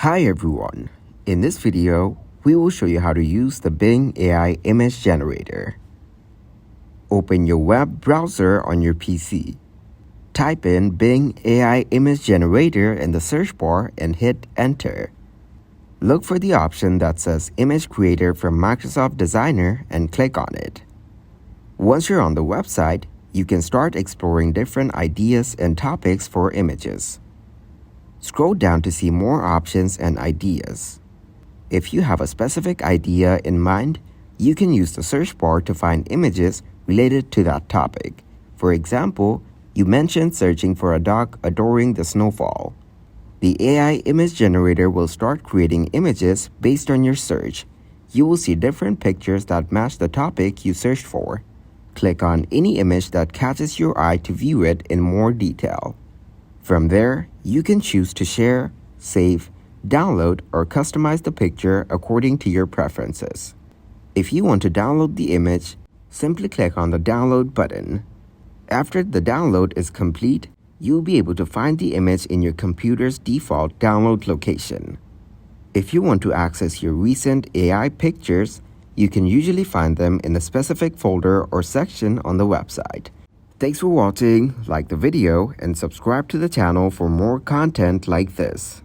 Hi everyone. In this video, we will show you how to use the Bing AI image generator. Open your web browser on your PC. Type in Bing AI image generator in the search bar and hit enter. Look for the option that says Image Creator from Microsoft Designer and click on it. Once you're on the website, you can start exploring different ideas and topics for images. Scroll down to see more options and ideas. If you have a specific idea in mind, you can use the search bar to find images related to that topic. For example, you mentioned searching for a dog adoring the snowfall. The AI image generator will start creating images based on your search. You will see different pictures that match the topic you searched for. Click on any image that catches your eye to view it in more detail. From there, you can choose to share, save, download, or customize the picture according to your preferences. If you want to download the image, simply click on the download button. After the download is complete, you'll be able to find the image in your computer's default download location. If you want to access your recent AI pictures, you can usually find them in a specific folder or section on the website. Thanks for watching, like the video, and subscribe to the channel for more content like this.